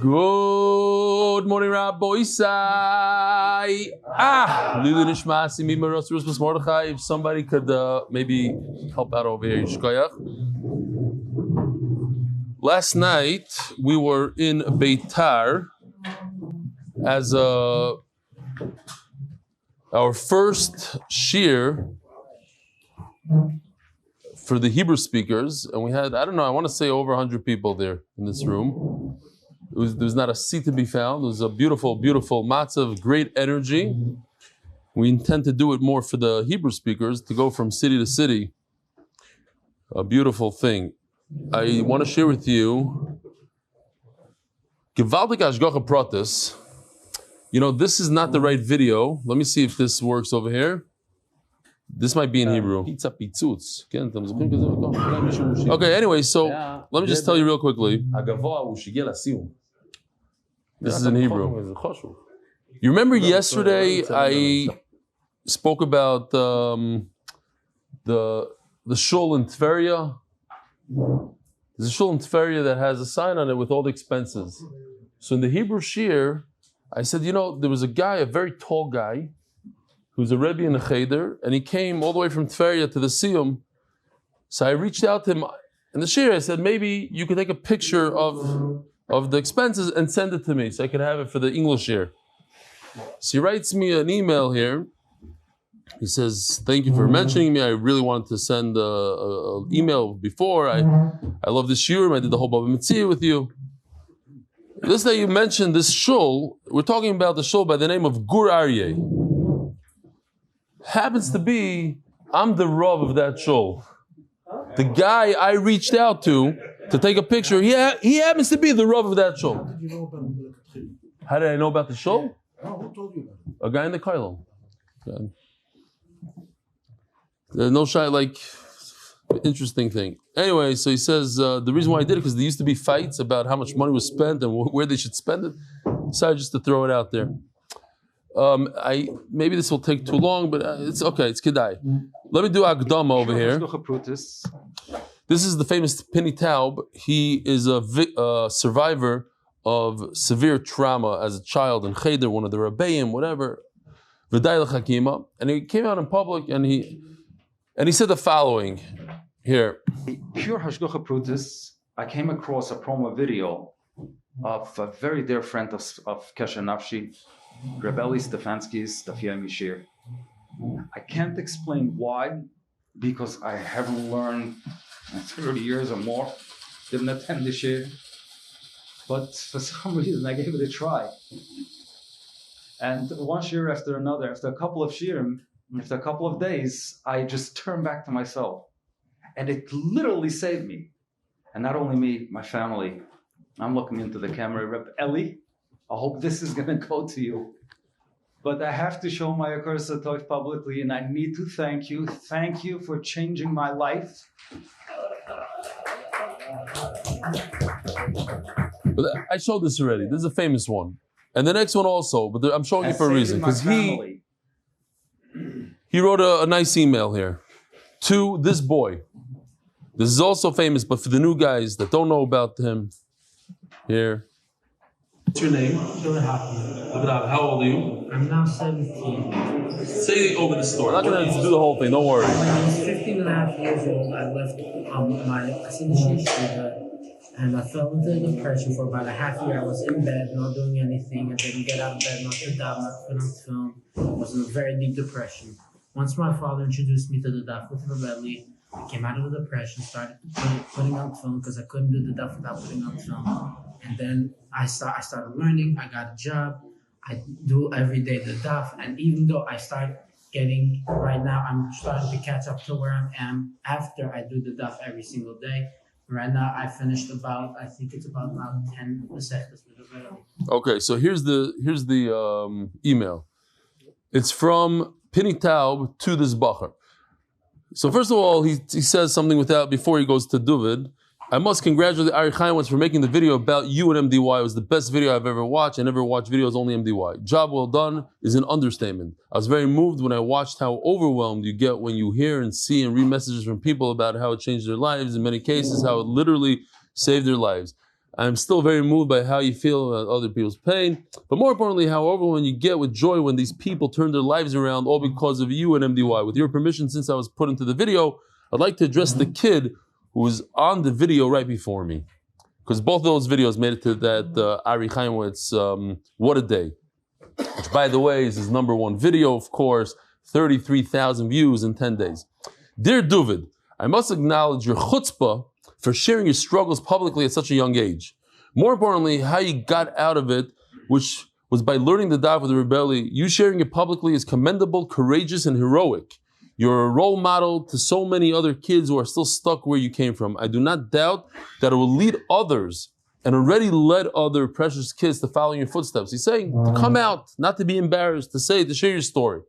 Good morning, Rabbi Isai. Liluy nishmas Mordechai. If somebody could maybe help out over here, Yishkoyach. Last night we were in Beitar as our first shir for the Hebrew speakers, and we had, I don't know, I want to say over 100 people there in this room. There was not a seat to be found. It was a beautiful, beautiful matzah of great energy. We intend to do it more for the Hebrew speakers, to go from city to city. A beautiful thing. I want to share with you Gewaltig Hashgacha Pratis. You know, this is not the right video. Let me see if this works over here. This might be in Hebrew. Pizza pizzutz. Okay, anyway, so let me just tell you real quickly. This is in Hebrew. You remember yesterday I spoke about the shul in Tveria? There's a shul in Tveria that has a sign on it with all the expenses. So in the Hebrew shir, I said, you know, there was a guy, a very tall guy, who's a Rebbe in a Cheder, and he came all the way from Tveria to the Siyum. So I reached out to him in the shir. I said, maybe you could take a picture of the expenses and send it to me so I could have it for the English shir. So he writes me an email here. He says, thank you for mentioning me. I really wanted to send an email before. I love this shiurim. I did the whole Bava Basra with you. This that you mentioned, this shul, we're talking about the shul by the name of Gur Aryeh. Happens to be, I'm the Rav of that shul. The guy I reached out to take a picture, he happens to be the Rav of that shul. How did I know about the shul? Who told you about it? A guy in the Kalev. There's no shy, like, interesting thing. Anyway, so he says, the reason why I did it, because there used to be fights about how much money was spent and where they should spend it. Decided just to throw it out there. Maybe this will take too long, but it's okay, it's kedai. Let me do Akdama over here. This is the famous Pini Taub. He is a survivor of severe trauma as a child in Cheder, one of the Rebbeim, whatever. And he came out in public and he said the following here. Pure Hashgacha Prutis, I came across a promo video of a very dear friend of Kesher Nafshi, Eli Stefansky's Daf Yomi shir. I can't explain why, because I haven't learned in 30 years or more, didn't attend the shir, but for some reason I gave it a try. And one shir after another, after a couple of shirim, after a couple of days, I just turned back to myself. And it literally saved me. And not only me, my family. I'm looking into the camera, Reb Eli, I hope this is going to go to you. But I have to show my Akar Tov publicly, and I need to thank you. Thank you for changing my life. But I showed this already. This is a famous one. And the next one also, but I'm showing you for a reason. Because he wrote a nice email here to this boy. This is also famous, but for the new guys that don't know about him, here. What's your name? How old are you? I'm now 17. Say over the story. I'm not going to do the whole thing, don't worry. When I was 15 and a half years old, I left my yeshiva, and I fell into depression for about a half year. I was in bed, not doing anything. I didn't get out of bed, not to daven, not put on film. I was in a very deep depression. Once my father introduced me to the daf with Rebelli, I came out of the depression, started putting on film because I couldn't do the daf without putting on film. And then I started learning. I got a job. I do every day the daf. And even though I start getting, right now, I'm starting to catch up to where I am after I do the daf every single day. Right now, I finished about 10 Masechtas with Rebelli. Okay, so here's the email. It's from Pini Taub to this Bacher. So first of all, he says something before he goes to David. I must congratulate Ari Chaim for making the video about you and MDY. It was the best video I've ever watched. I never watched videos only MDY. Job well done is an understatement. I was very moved when I watched how overwhelmed you get when you hear and see and read messages from people about how it changed their lives. In many cases, how it literally saved their lives. I'm still very moved by how you feel about other people's pain, but more importantly, how overwhelmed you get with joy when these people turn their lives around, all because of you and MDY. With your permission, since I was put into the video, I'd like to address the kid who was on the video right before me, because both of those videos made it to that Ari Chaimowitz, What a Day, which, by the way, is his #1 video, of course, 33,000 views in 10 days. Dear David, I must acknowledge your chutzpah for sharing your struggles publicly at such a young age. More importantly, how you got out of it, which was by learning the daf with the rebellion. You sharing it publicly is commendable, courageous, and heroic. You're a role model to so many other kids who are still stuck where you came from. I do not doubt that it will lead others, and already led other precious kids to follow in your footsteps. He's saying to come out, not to be embarrassed, to share your story.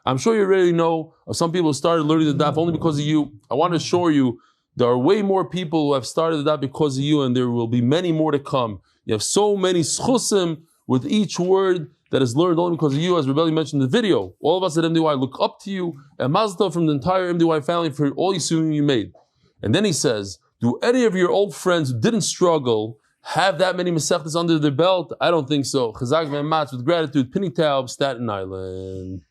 I'm sure you already know of some people who started learning the daf only because of you. I want to assure you, there are way more people who have started the daf because of you, and there will be many more to come. You have so many schusim with each word that is learned only because of you, as Rebelli mentioned in the video. All of us at MDY look up to you, and MAZAL TOV from the entire MDY family for all you soon you made. And then he says, do any of your old friends who didn't struggle have that many Masechtas under their belt? I don't think so. Chazak Ve'amatz, with gratitude, Pinitaub, Staten Island.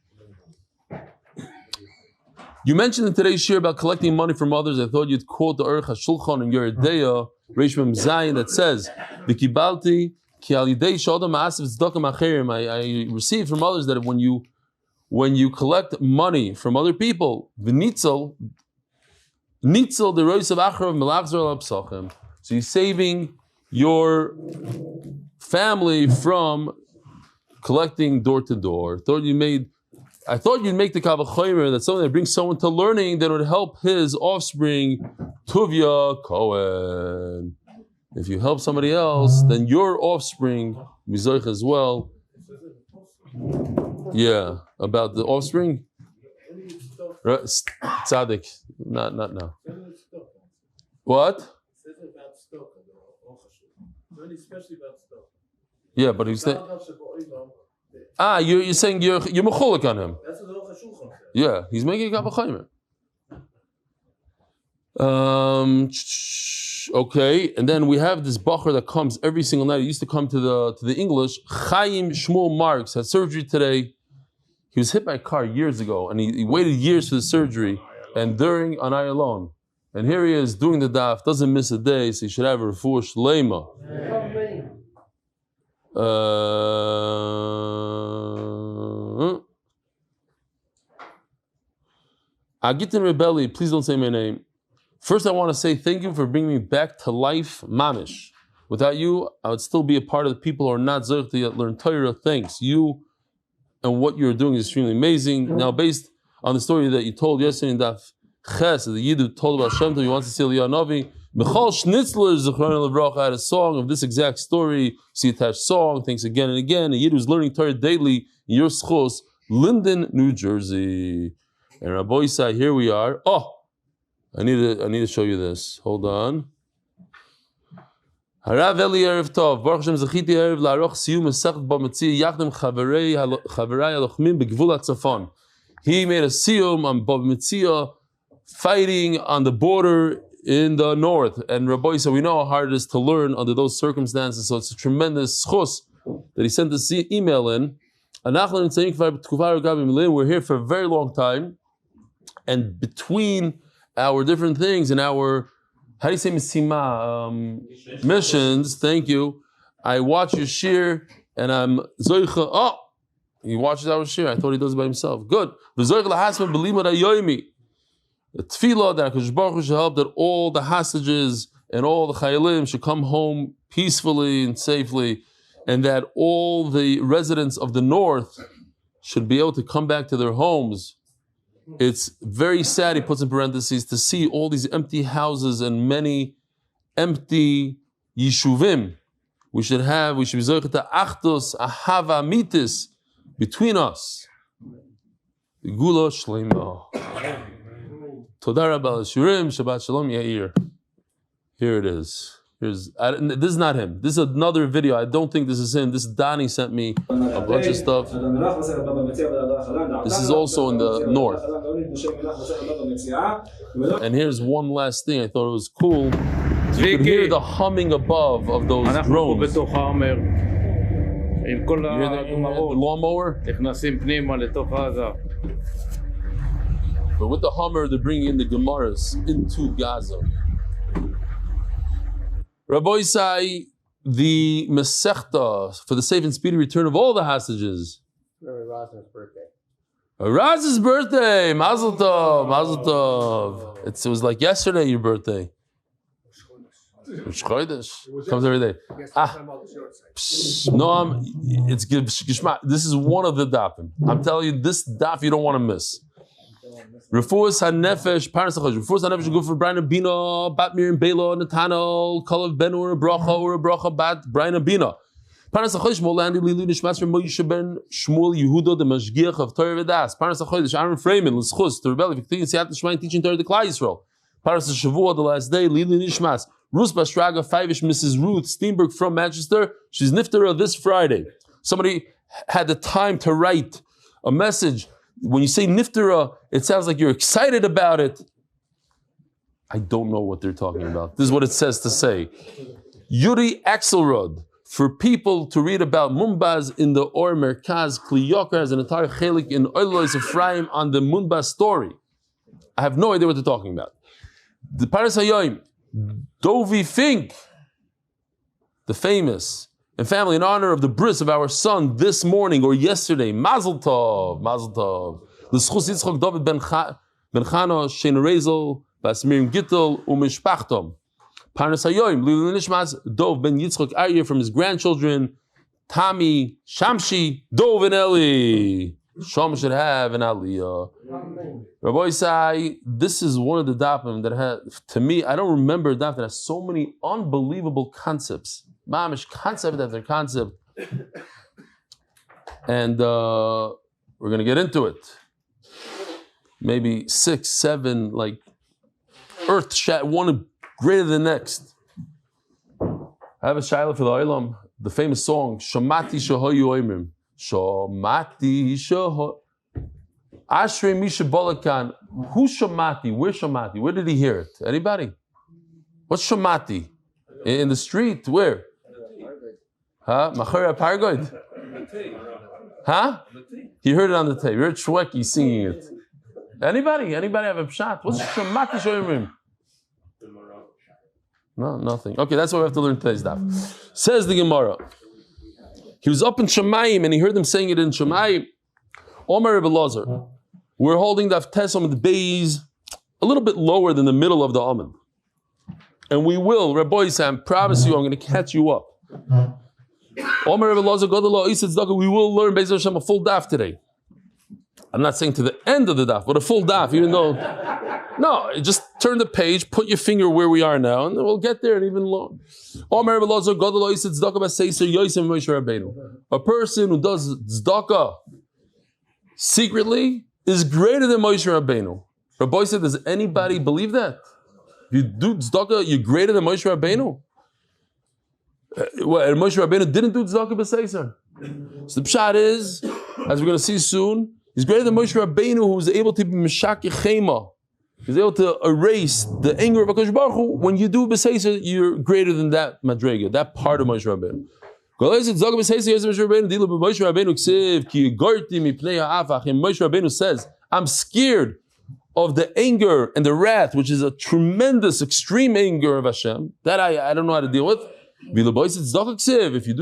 You mentioned in today's share about collecting money from others. I thought you'd quote the Aruch HaShulchan in your Deya, Reish Mem Zayin, that says, V'kibalti ki al yidei she'adam ma'aseh tzedakah ma'acherim. I received from others that when you collect money from other people, v'nitzel derois of achrav melachzor al psachim. So you're saving your family from collecting door to door. I thought you'd make the kavachomer that something that brings someone to learning that would help his offspring, Tuvia Cohen. If you help somebody else, then your offspring, Mizoich as well. Yeah, about the offspring? Tzaddik, not now. What? Yeah, but he's saying. You're saying you're mechulik on him. That's what the Shulchan says. Yeah, he's making a kavachomer. Okay, and then we have this bacher that comes every single night. He used to come to the English. Chaim Shmuel Marks had surgery today. He was hit by a car years ago, and he waited years for the surgery, and during on eye alone. And here he is doing the daf, doesn't miss a day, so he should have a refuah shleima. Agitin Rebelli, please don't say my name. First, I want to say thank you for bringing me back to life, mamish. Without you, I would still be a part of the people who are not zerch to learn Torah. Thanks. You and what you're doing is extremely amazing. Now, based on the story that you told yesterday in Daf Ches, the Yid who told about Shem Tov, he wants to see Eliyahu Novi. Michal Schnitzler Zechron Levracha had a song of this exact story. See attached song. Thanks again and again. A Yid who's learning Torah daily in your schos, Linden, New Jersey. And Rabbi Isai, here we are. Oh, I need to show you this. Hold on. Harav Eli Erev Tov. Baruch Hashem zechiti erev la'aroch siyum mesechet Bava Basra yachdem chavarei halochmim begvul hatzafon. He made a siyum on Bava Basra, fighting on the border in the north. And Rabbi said, we know how hard it is to learn under those circumstances, so it's a tremendous schus that he sent this email in. We're here for a very long time, and between our different things and our, how do you say misima, missions, thank you, I watch your shir, and I'm zoicha, oh, he watches our shir, I thought he does it by himself, good. The tefillah that HaKadosh Baruch Hu should help that all the hostages and all the chayalim should come home peacefully and safely, and that all the residents of the north should be able to come back to their homes. It's very sad, he puts in parentheses, to see all these empty houses and many empty yishuvim. We should be zoichet to achdus, ahava, mitis between us. Gula shleima. Toda rabba l'shurim, Shabbat shalom Yair. Here it is. This is not him. This is another video. I don't think this is him. This Donnie sent me a bunch of stuff. This is also in the north. And here's one last thing. I thought it was cool. You could hear the humming above of those drones. You עם כל the lawnmower? נכנסים פנימה לתוך עזה. But with the Hummer, they're bringing in the Gemaras into Gaza. Rabbi Isai, the Masechta for the safe and speedy return of all the hostages. Rabbi Raz's birthday. Raz's birthday! Mazel Tov! Mazel Tov! It was like yesterday, your birthday. Comes every day. No, it's Gishma. This is one of the dafim. I'm telling you, this daf you don't want to miss. Refuat hanefesh, parents of Refuat hanefesh go for Breina Bina, bat Miriam, Baila, Netanel, Kalev ben or a Bracha bat Breina Bina. Parents of Moe Landy, Liluy, nishmas from Motzei Shabbos, Shmuel Yehuda, the Mashgiach of torah vodaas. Parents of Ahron Fraiman, siyadta, teaching torah to Kalev Yisrael. Parents of Shavuot, the last day, Liluy nishmas. Rus Bastraga, 5ish, Mrs. Ruth Steenberg from Manchester. She's niftara this Friday. Somebody had the time to write a message. When you say niftara, it sounds like you're excited about it. I don't know what they're talking about. This is what it says to say. Yudie Akselrud, for people to read about Munbaz in the Or Merkaz, Kliyokar has an entire chelik in Eli Stefansky on the Munbaz story. I have no idea what they're talking about. The Paras Hayoim, Dovi Fink, the famous and family in honor of the bris of our son this morning or yesterday. MAZAL TOV, MAZAL TOV. L'schus Yitzchok David ben Chana, Shein Rezel, Bas Miriam Gittel, Umishpachtom. Parnas Hayoim, Liluy nishmas, Dov ben Yitzchok Arye from his grandchildren, Tami, Shamshi, Dov and Eli. Shom should have an aliyah. Rabbi Isai, this is one of the dafim that has, to me, I don't remember a daf that has so many unbelievable concepts. Mamish, concept after concept. And we're going to get into it. Maybe 6, 7, like earth shat, one greater than the next. I have a shayla for the Olam, the famous song, Shamati Shahoyu Oimrim. Shamati Shahoyu. Ashrei Misha Balakan. Who's Shamati? Where's Shamati? Where did he hear it? Anybody? What's Shamati? In the street? Where? Huh? Machara Pargoid? Huh? He heard it on the tape. You heard Shweki singing it. Anybody? Anybody have a pshat? What's Shamati Shoyimrim? No, nothing. Okay, that's what we have to learn today's daf. Says the Gemara. He was up in Shemayim and he heard them saying it in Shemayim. Omer Rebbe Lazar. We're holding Daf Tes Amud Beis a little bit lower than the middle of the Amud. And we will, Rabbi Sam, promise you I'm going to catch you up. Omer Rebbe Lazar, we will learn Beis Hashem a full daf today. I'm not saying to the end of the daf, but a full daf, even though... No, just turn the page, put your finger where we are now, and then we'll get there and even longer. A person who does tzedakah secretly is greater than Moshe Rabbeinu. Rabbi said, does anybody believe that? If you do tzedakah, you're greater than Moshe Rabbeinu? And Moshe Rabbeinu didn't do tzedakah b'seiser. So the pshat is, as we're going to see soon, he's greater than Moshe Rabbeinu, who was able to be Meshaki Chema. He's able to erase the anger of HaKadosh Baruch Hu. When you do b'seiser, you're greater than that madrega, that part of Moshe Rabbeinu. Moshe Rabbeinu says, I'm scared of the anger and the wrath, which is a tremendous, extreme anger of Hashem, that I don't know how to deal with. If you do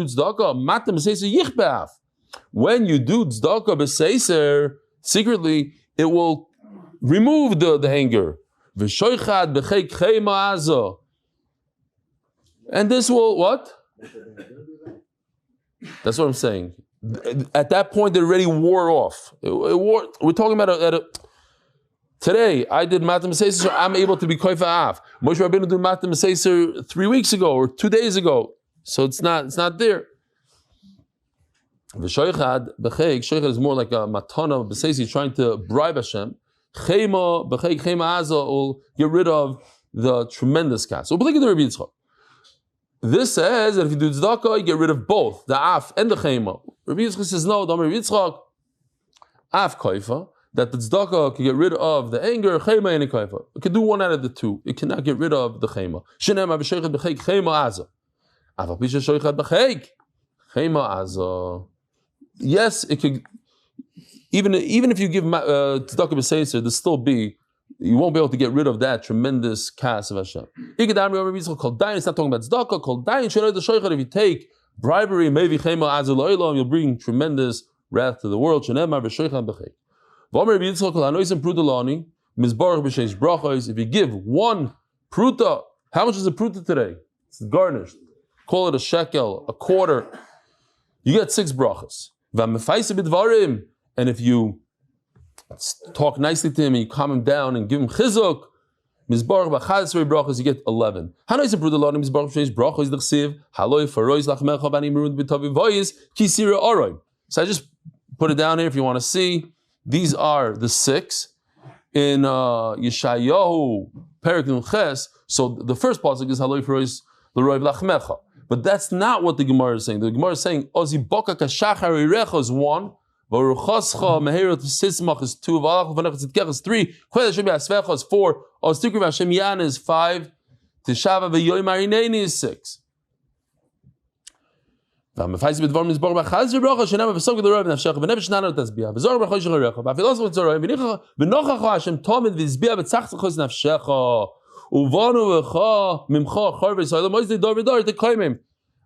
tzedakah, when you do tzedakah b'seiser, secretly, it will remove the anger. And this will, what? That's what I'm saying. At that point, it already wore off. We're talking about today, I did Matam Seiser, so I'm able to be Koifa Av. Moshe Rabbeinu did Matam Seiser 3 weeks ago or 2 days ago. So it's not there. Shoichad is more like a matana b'seiser, trying to bribe Hashem. Chema Aza will get rid of the tremendous cat. So we'll look at the Rabbi Yitzchak. This says that if you do tzedakah, you get rid of both, the af and the chema. Rabbi Yitzchak says no, the Rabbi Yitzchak, af koifa, that the tzedakah can get rid of the anger, chema and kaifa. It can do one out of the two. It cannot get rid of the chema. Shinem avsheichad b'cheik chema aza. Aval pisha shoichad b'cheik chema aza. Yes, it could. Even if you give tzedakah b'seiser, there'll still be. You won't be able to get rid of that tremendous kas of Hashem. It's not talking about tzedakah. Called dayin shenoi the shoichad. If you take bribery, maybe chema aza lo'ilam, you'll bring tremendous wrath to the world. Shinem avsheichad b'cheik. If you give one pruta, how much is a pruta today? It's garnished. Call it a shekel, a quarter. You get 6 brachas. And if you talk nicely to him and you calm him down and give him chizuk, brachas, you get 11. So I just put it down here if you want to see. These are the 6 in Yeshayahu Perik Nun Ches. So the first pasuk is Haloi Ferois L'Roi V'Lachmecha. But that's not what the Gemara is saying. The Gemara is saying Ozi Boka Kashachar Irecha is 1, V'Ruchascha Meherot Sismach is 2, V'Alach V'Nech Tzidkech is 3, Kvedah Shem Yasvecha is 4, Oz Tikri V'Hashem Yan is 5, Teshava V'Yoy Marineni is 6. Tom with the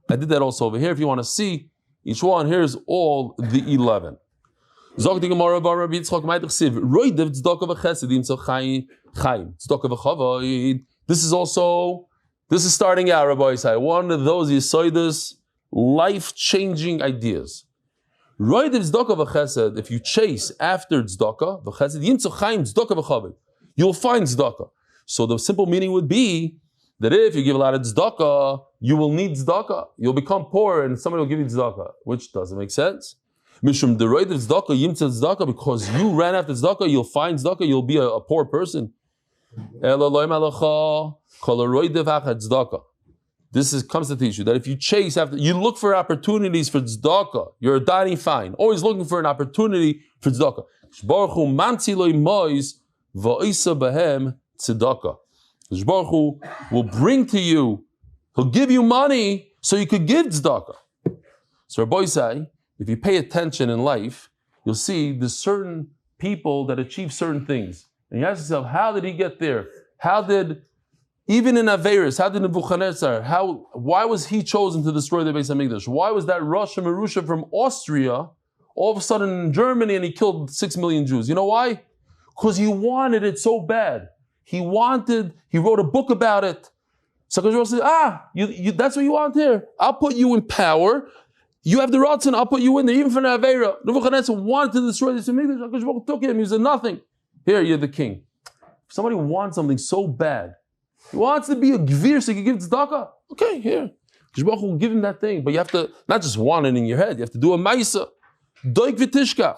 I did that also over here. If you want to see each one, here's all the 11. This is starting out, Rabbi Isai. One of those Yisoidus life-changing ideas. If you chase after tzedakah, you'll find tzedakah. So the simple meaning would be that if you give a lot of tzedakah, you will need tzedakah. You'll become poor and somebody will give you tzedakah, which doesn't make sense. Because you ran after tzedakah, you'll find tzedakah, you'll be a poor person. This comes to teach you that if you chase after, you look for opportunities for tzedakah. You're a dining fine, always looking for an opportunity for tzedakah. Baruch Hu will bring to you, he'll give you money so you could give tzedakah. So Rabbi say, if you pay attention in life, you'll see there's certain people that achieve certain things. And you ask yourself, how did he get there? Even in Averis, how did Nebuchadnezzar, why was he chosen to destroy the Beis HaMikdash? Why was that Rosh Merusha from Austria all of a sudden in Germany and he killed 6 million Jews? You know why? Because he wanted it so bad. He wrote a book about it. So HaKadosh said, that's what you want here. I'll put you in power. You have the Ratzon, I'll put you in there, even for an Avera. Nebuchadnezzar wanted to destroy the Beis HaMikdash. HaKadosh took him, he was a nothing. Here, you're the king. If somebody wants something so bad, he wants to be a gvir so he can give tzedakah. Okay, here. Baruch Hu will give him that thing. But you have to, not just want it in your head, you have to do a maisa. Doik v'tishkach.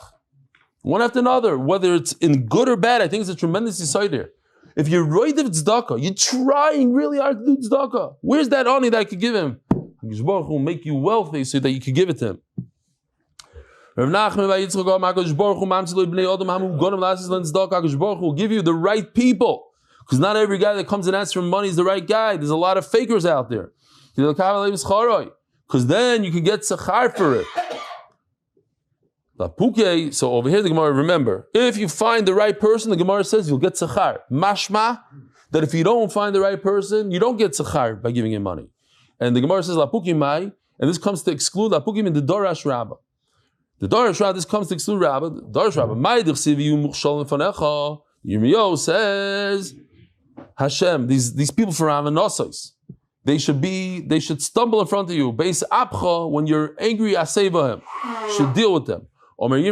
One after another. Whether it's in good or bad, I think it's a tremendous insight here. If you're roid of tzedakah, you're trying really hard to do tzedakah. Where's that honey that I could give him? Baruch Hu will make you wealthy so that you can give it to him. Baruch Hu will give you the right people. Because not every guy that comes and asks for money is the right guy. There's a lot of fakers out there. Because then you can get sachar for it. So over here the Gemara, remember, if you find the right person, the Gemara says you'll get sachar. Mashma, that if you don't find the right person, you don't get sachar by giving him money. And the Gemara says, Lapukimai, and this comes to exclude Lapukim in the Dorash Rabbah. The Dorash Rabbah, this comes to exclude Rabbah. The Dorash Rabbah, Yirmiyahu says, Hashem, these people for Avanosos, they should stumble in front of you. Beis Apcha, when you're angry, Aseva him. Should deal with them. Even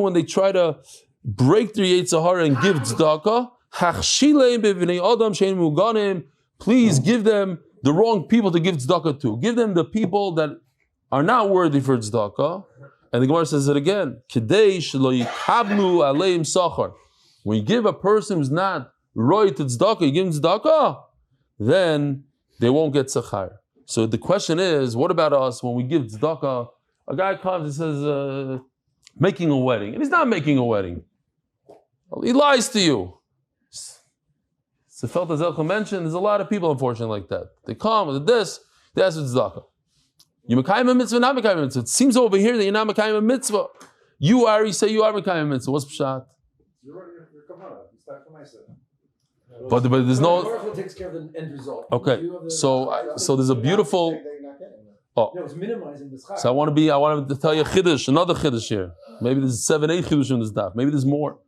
when they try to break their Yetzer Hara and give tzedakah, please give them the wrong people to give tzedakah to. Give them the people that are not worthy for tzedakah. And the Gemara says it again. When you give a person who's not roy to tzedakah, you give him tzedakah, then they won't get tzachar. So the question is, what about us when we give tzedakah A guy comes and says, making a wedding. And he's not making a wedding. He lies to you. So felt as Elcha mentioned, there's a lot of people, unfortunately, like that. They come with this, they ask for tzedakah. You Mekayim a mitzvah, not Mekayim a mitzvah. It seems over here that you're not Mekayim a mitzvah. You, Ari, say you are Mekayim a mitzvah. What's pshat? You're kavanah. You start from myself. But there's no. What takes care of the end result? Okay, so there's a beautiful. Oh, no, it's minimizing the schar. So I want to tell you a chiddush, another chiddush here. Maybe there's 7, 8 chiddush in this daf. Maybe there's more.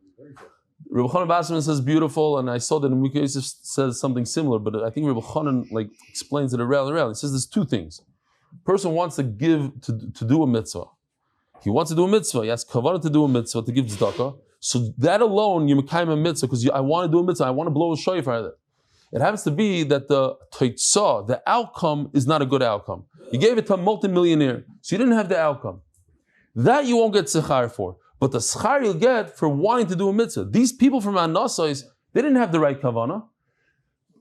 Rabbi Chanan Basman says beautiful, and I saw that Yosef says something similar, but I think Rabbi Chanan explains it around. He says there's 2 things. Person wants to give to do a mitzvah. He wants to do a mitzvah. He has kavanah to do a mitzvah to give tzedakah. So that alone, you mekayim a mitzvah because I want to do a mitzvah. I want to blow a shofar at it. It happens to be that the toitzah, the outcome, is not a good outcome. You gave it to a multimillionaire, so you didn't have the outcome. That you won't get sechar for. But the schar you'll get for wanting to do a mitzvah. These people from Anasais, they didn't have the right kavanah,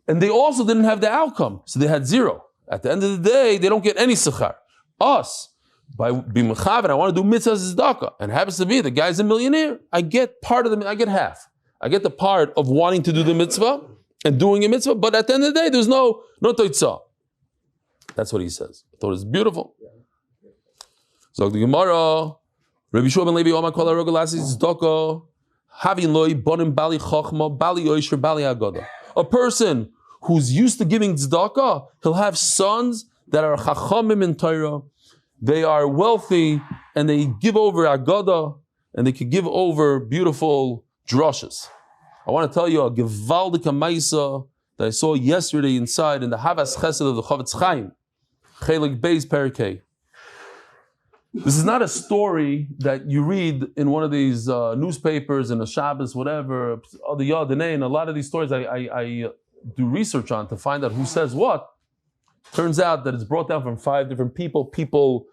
and they also didn't have the outcome, so they had 0. At the end of the day, they don't get any sechar. Us, by being mechavan, I want to do mitzvahs tzedakah, and it happens to be the guy's a millionaire. I get part of I get half. I get the part of wanting to do the mitzvah and doing a mitzvah, but at the end of the day, there's no toitzah. That's what he says. I thought it was beautiful. So the Gemara. Rabbi Shua ben Levi Omar Kol HaRogel Lasis Tzedakah Havin Loy Bonim Bali Chachma Bali Yosher Bali Agoda. A person who's used to giving tzedakah, he'll have sons that are chachamim in Torah. They are wealthy and they give over agoda and they could give over beautiful drushes. I want to tell you a gewaldige maisa that I saw yesterday inside in the Havas Chesed of the Chavetz Chaim, Chelik Beis Perikei. This is not a story that you read in one of these newspapers in a Shabbos, whatever, or the Yadinei, and a lot of these stories I do research on to find out who says what. Turns out that it's brought down from 5 different people. People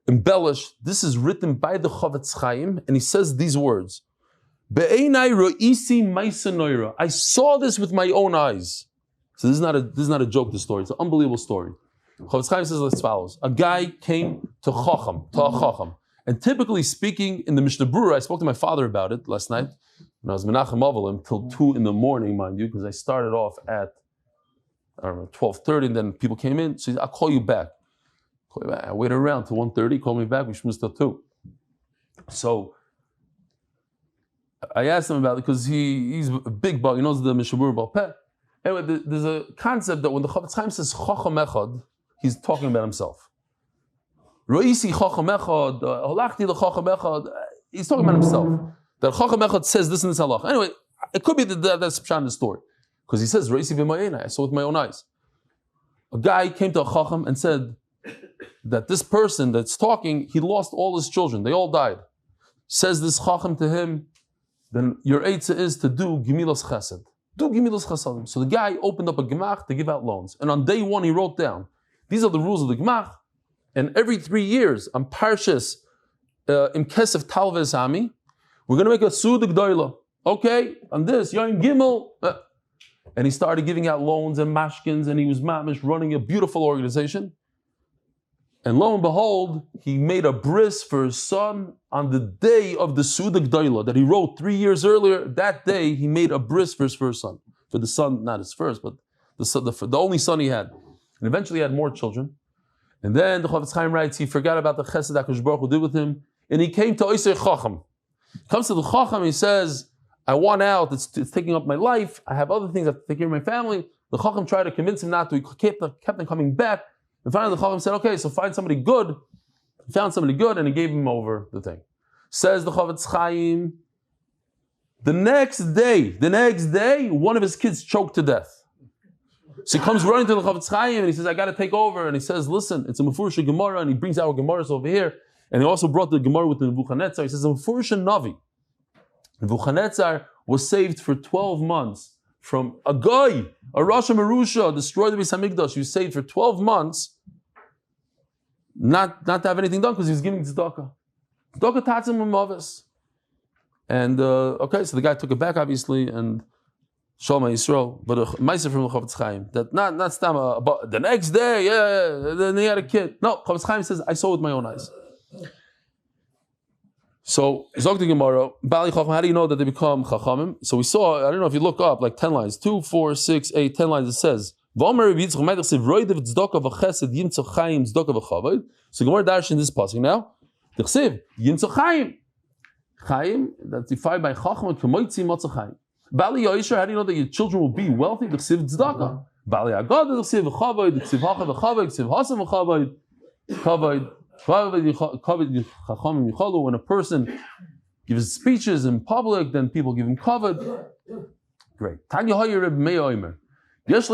embellish. This is written by the Chavetz Chaim, and he says these words. Be'einai ro'isi ma'isa noira. I saw this with my own eyes. So this is not a joke, this story. It's an unbelievable story. Chavetz Chaim says as follows. A guy came to a Chacham. And typically speaking, in the Mishnah Berurah, I spoke to my father about it last night, when I was Menachem Avalim, till 2 in the morning, mind you, because I started off at, 12:30, and then people came in. So he said, I'll call you back. I waited around till 1:30, call me back, we shmuz till 2. So I asked him about it, because he's a big bug, he knows the Mishnah Berurah Baal Peh. Anyway, there's a concept that when the Chavetz Chaim says Chacham Echad, he's talking about himself. Ro'isi Chacham Echad, Holachti l'Chacham Echad, he's talking about himself. That Chacham Echad says this and this halach. Anyway, it could be that's pshat in the story. Because he says, Ro'isi b'ma'yena, I saw with my own eyes. A guy came to a Chacham and said that this person that's talking, he lost all his children, they all died. Says this Chacham to him, then your eitzah is to do Gemilas Chesed. Do Gemilas Chesedim. So the guy opened up a gemach to give out loans. And on day 1 he wrote down, these are the rules of the gemach. And every 3 years, on Parshas Im Kesef Talvez Ami, we're going to make a Suda Gdoila. Okay, on this, Yom Gimel. And he started giving out loans and mashkins, and he was mamish running a beautiful organization. And lo and behold, he made a bris for his son on the day of the Suda Gdoila that he wrote 3 years earlier. That day, he made a bris for his first son. For the son, not his first, but the only son he had. And eventually he had more children. And then the Chavetz Chaim writes, he forgot about the chesed HaKadosh Baruch Hu did with him, and he came to Oisei Chacham. He comes to the Chacham, he says, I want out, it's taking up my life, I have other things, I have to take care of my family. The Chacham tried to convince him not to, he kept on coming back. And finally the Chacham said, okay, so find somebody good. He found somebody good, and he gave him over the thing. Says the Chavetz Chaim, the next day, one of his kids choked to death. So he comes running to the Chavetz Chaim and he says, I got to take over. And he says, listen, it's a Mefurish Gemara, and he brings our Gemaras over here. And he also brought the Gemara with the Nebuchadnezzar. He says, Mefurish Navi. Nebuchadnezzar was saved for 12 months from a guy, a Rasha Merusha, destroyed the Beis Hamikdash. He was saved for 12 months not to have anything done because he was giving tzedakah. Tzedakah tatzim u'mavis. And okay, so the guy took it back, obviously, and Shalom Yisrael, but a ma'aser from the Chavetz Chaim that not stam the next day, then he had a kid. No, Chavetz Chaim says I saw with my own eyes. So, Zog the Gemara, Bali Chacham, how do you know that they become Chachamim? So we saw, I don't know if you look up, like 10 lines, 2, 4, 6, 8, 10 lines, it says, so Gemara dash in this passage now. Chaim, that's defined by Chacham, Kemoitzi Motzei Chaim. Bali Yoisher, how do you know that your children will be wealthy? D'chsiv tzedakah. Bali Agad, d'chsiv v'chavoid, d'chsiv hacha v'chavoid, d'chsiv hasa v'chavoid, kavod chachamim yichalu. When a person gives speeches in public, then people give him kavod. Great. Tanya Hoyer Reb Meir Omer. If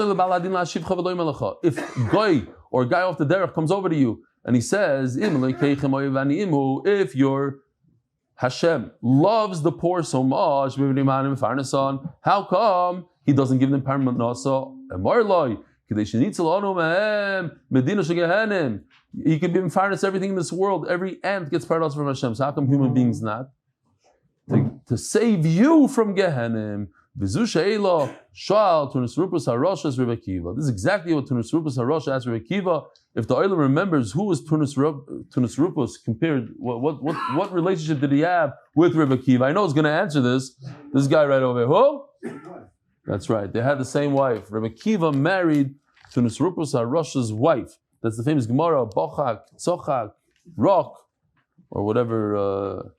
guy or a guy off the derech comes over to you and he says, if your Hashem loves the poor so much, how come he doesn't give them permanent nasa? He can be in fairness everything in this world. Every ant gets paradise from Hashem. So how come human beings not? To save you from Gehenim. This is exactly what Tunas Harosha asked Rebbe Akiva. If the Olam remembers who was Tunas Rupus compared, what relationship did he have with Rebbe Akiva? I know he's going to answer this. This guy right over here. Who? That's right. They had the same wife. Rebbe Akiva married Tunas Rupus Harosha's wife. That's the famous Gemara, Bochak, Tzochak, Rock, or whatever.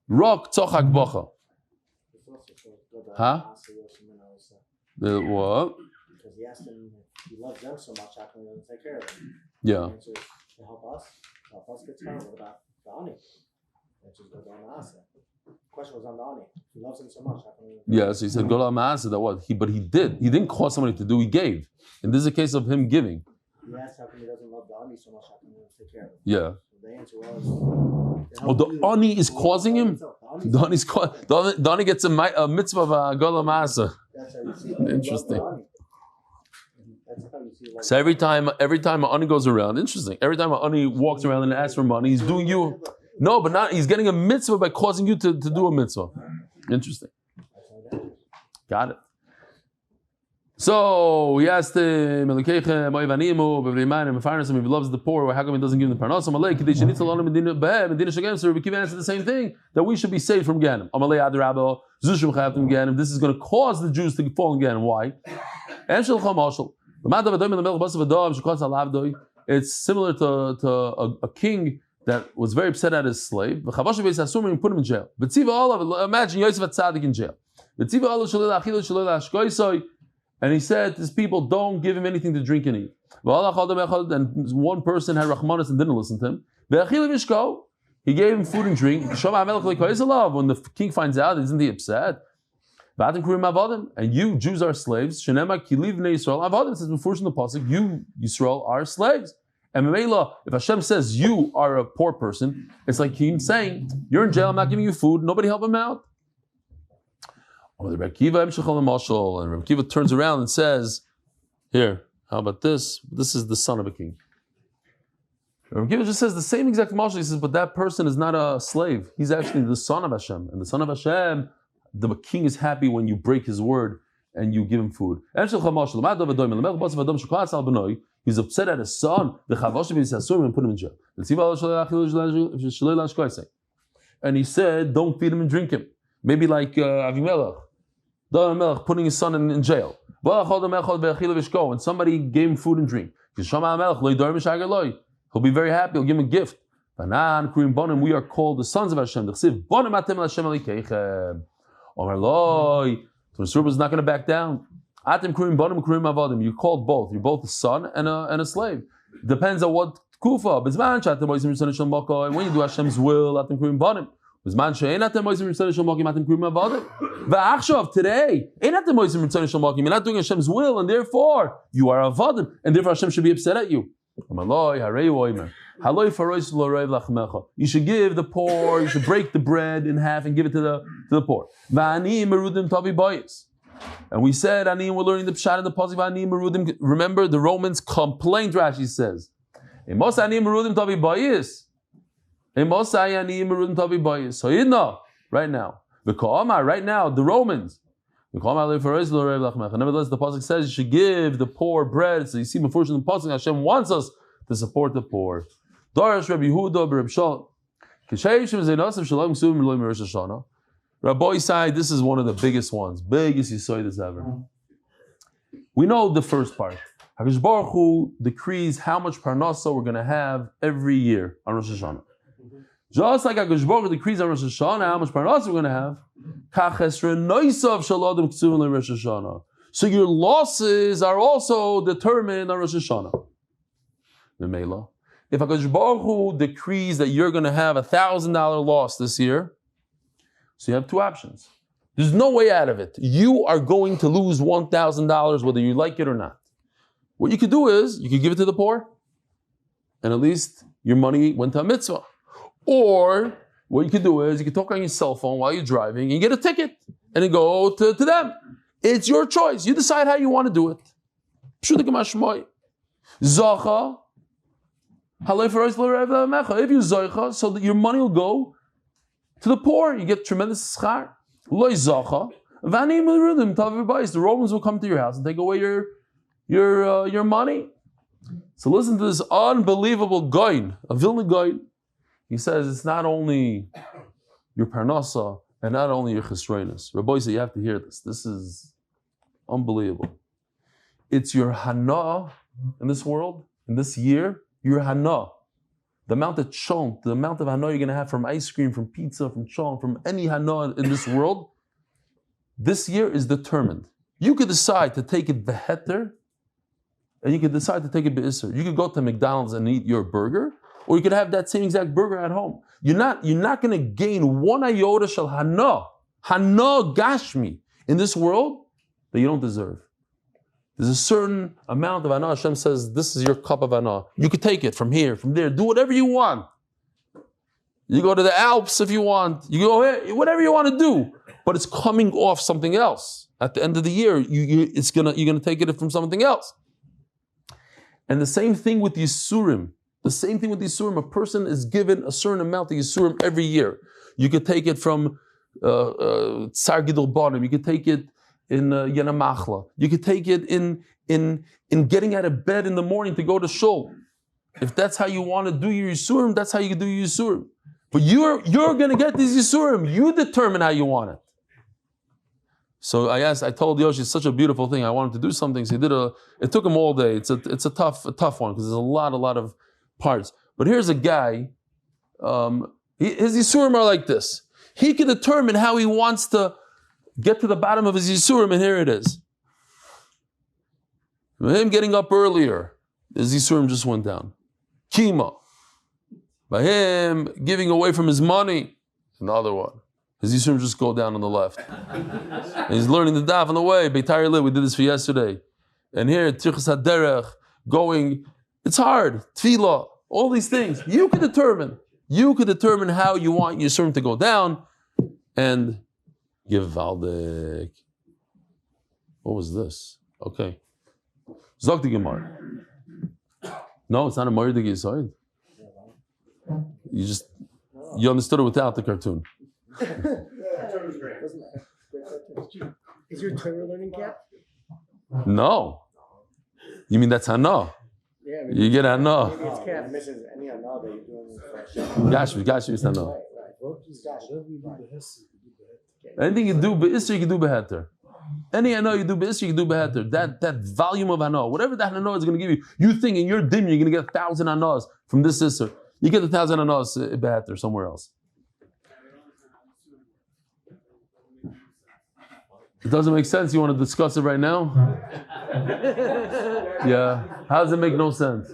Rock, Tzochak, Bocha. Huh? The what? Because he asked him if he loves them so much, how come he doesn't take care of them? Yeah. The answer is to help us get started. What about the Ani? The answer is go down the Asa. The question was on the Ani. He loves him so much, how come he doesn't? Yeah, so he said, go to Ma'aseh, that what? But he did. He didn't cause somebody to do, he gave. And this is a case of him giving. He asked how come he doesn't love the Ani so much, how come he doesn't take care of him? Yeah. So the answer was... The Ani is causing him? The Ani gets a mitzvah of a Gola Ma'aseh. That's how you see it. Interesting. That's how you see it. So every time an Ani goes around, interesting. Every time an Ani walks around and asks for money, he's doing you. No, but not. He's getting a mitzvah by causing you to do a mitzvah. Interesting. Got it. So he asked him, if he loves the poor, how come he doesn't give them the parnasa? So Rebbe Akiva answered the same thing, that we should be saved from Ganem. This is going to cause the Jews to fall in Ganem. Why? It's similar to a king that was very upset at his slave. And put him in jail. Imagine Yosef at Tzaddik in jail. And he said to his people, don't give him anything to drink and eat. And one person had Rahmanas and didn't listen to him. He gave him food and drink. When the king finds out, isn't he upset? And you, Jews, are slaves. Says before in the pasuk, you, Yisrael, are slaves. And if Hashem says you are a poor person, it's like him saying, you're in jail, I'm not giving you food, nobody help him out. And Rebbe Akiva turns around and says, here, how about this? This is the son of a king. Rebbe Akiva just says the same exact mashal. He says, but that person is not a slave. He's actually the son of Hashem. And the son of Hashem, the king is happy when you break his word and you give him food. He's upset at his son, and put him in jail. And he said, don't feed him and drink him. Maybe like Avimelech. Putting his son in jail. And somebody gave him food and drink. He'll be very happy, he'll give him a gift. We are called the sons of Hashem. So the is not going to back down. You're called both. You're both a son and a slave. Depends on what kufa. When you do Hashem's will, today, you're not doing Hashem's will, and therefore you are avadim, and therefore Hashem should be upset at you. You should give the poor, you should break the bread in half and give it to the poor. And we said, we're learning the pshat in the pasuk. Remember, the Romans complained, Rashi says. So you know, right now, the Romans. Nevertheless, the pasuk says you should give the poor bread. So you see, unfortunately, the pasuk Hashem wants us to support the poor. Darash Rabbi Yehuda Reb Shalom. Rabbi side, this is one of the biggest ones, biggest Yisoides ever. We know the first part. HaKadosh Baruch Hu decrees how much parnasa we're going to have every year on Rosh Hashanah. Just like HaKadosh Baruch Hu decrees on Rosh Hashanah how much parnasa we're going to have, so your losses are also determined on Rosh Hashanah. If HaKadosh Baruch Hu decrees that you're going to have $1,000 loss this year, so you have two options. There's no way out of it. You are going to lose $1,000 whether you like it or not. What you could do is, you could give it to the poor, and at least your money went to a mitzvah. Or, what you could do is, you could talk on your cell phone while you're driving, and you get a ticket, and then go to them. It's your choice. You decide how you want to do it. Zacha, if you zoicha, so that your money will go to the poor, you get tremendous schar. Loy zacha, the Romans will come to your house and take away your money. So listen to this unbelievable goin, a Vilna goin. He says it's not only your parnasa and not only your chesroinus. Rabbi said you have to hear this. This is unbelievable. It's your hana in this world, in this year, your hana. The amount of chont, the amount of hana you're going to have from ice cream, from pizza, from chont, from any hana in this world, this year is determined. You could decide to take it beheter, and you could decide to take it be'isser. You could go to McDonald's and eat your burger, or you could have that same exact burger at home. You're not going to gain one iota shel hana gashmi in this world that you don't deserve. There's a certain amount of hana. Hashem says, this is your cup of hana. You could take it from here, from there. Do whatever you want. You go to the Alps if you want. You go here, whatever you want to do. But it's coming off something else. At the end of the year, you're gonna take it from something else. And the same thing with Yisurim. A person is given a certain amount of Yisurim every year. You could take it from Tsar Gidol Banim. You could take it in Yana Machla. You could take it in getting out of bed in the morning to go to shul. If that's how you want to do your Yisurim, that's how you do your Yisurim. But you're going to get these Yisurim. You determine how you want it. So I told Yoshi, it's such a beautiful thing. I wanted to do something. So it took him all day. It's a tough one because there's a lot of parts. But here's a guy, his Yisurim are like this. He can determine how he wants to get to the bottom of his Yisurim, and here it is. By him getting up earlier, his Yisurim just went down. Kima. By him giving away from his money, another one. His Yisurim just go down on the left. And he's learning the daf on the way. Beitar Liluy, we did this for yesterday. And here, Tirchas HaDerech, going, it's hard. Tefillah, all these things. You can determine. You could determine how you want your Yisurim to go down and give Valdik. What was this? Okay. Zok the Gemara. No, it's not a Moed Yisoid. You understood it without the cartoon. Is your Torah learning camp? No. You mean that's Hana? Yeah. You get Hana. Maybe it's camp. Misses any Hana that you're doing for Gashmi is Hana. Right. Anything you do be'isr, you can do beheter. Any Hana you do be'isr, you can do beheter. That volume of Hana, whatever that Hana is going to give you, you think in your dim you're going to get 1,000 Hanas from this isr. You get 1,000 Hanas beheter somewhere else. It doesn't make sense. You want to discuss it right now? Yeah. How does it make no sense?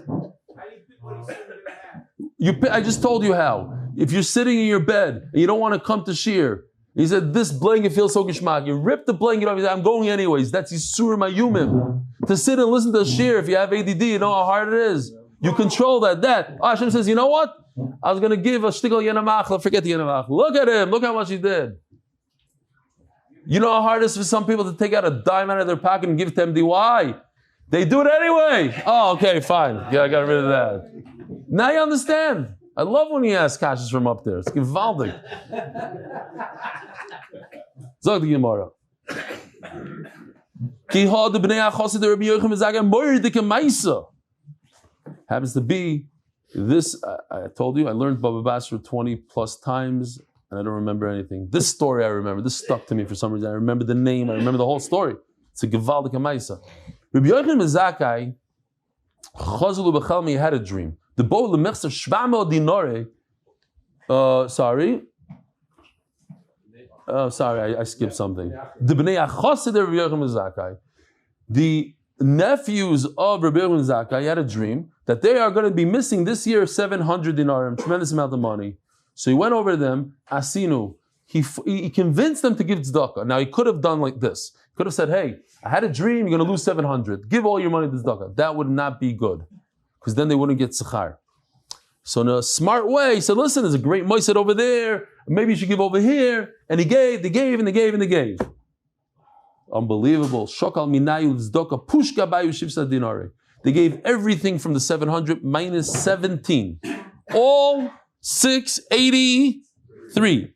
I just told you how. If you're sitting in your bed and you don't want to come to shir, he said, this blanket feels so gishmak. You rip the blanket off, you say, I'm going anyways. That's Yisur Mayumim. To sit and listen to shir, if you have ADD, you know how hard it is. You control that. Hashem says, you know what? I was going to give a shtickle yenamachla, forget the yenamachla. Look at him. Look how much he did. You know how hard it is for some people to take out a dime out of their pocket and give it to MDY? They do it anyway. Oh, okay, fine. Yeah, I got rid of that. Now you understand. I love when he asks kashas from up there. It's gewaldig. Zog the Gemara. Happens to be This, I told you, I learned Bava Basra 20 plus times, and I don't remember anything. This story I remember. This stuck to me for some reason. I remember the name. I remember the whole story. It's a Gevaldik Amaisa. Rabbi Yochanan ben Zakkai, Chazulu Bechelmi had a dream. The Bo Lemechser Shvamo Dinore. Sorry, I skipped something. The Bnei Achosid Rabbi Yochanan ben Zakkai, the nephews of Rabbi Yochanan ben Zakkai had a dream that they are going to be missing this year 700 dinarim, tremendous amount of money. So he went over to them, Asinu. He convinced them to give tzedakah. Now he could have done like this. He could have said, hey, I had a dream, you're going to lose 700. Give all your money to tzedakah. That would not be good, because then they wouldn't get sechar. So in a smart way, he said, listen, there's a great moiset over there. Maybe you should give over here. And he gave, they gave. Unbelievable. Shokal minayu tzedakah pushka bayu shivsa dinare. They gave everything from the 700 minus 17. All 683.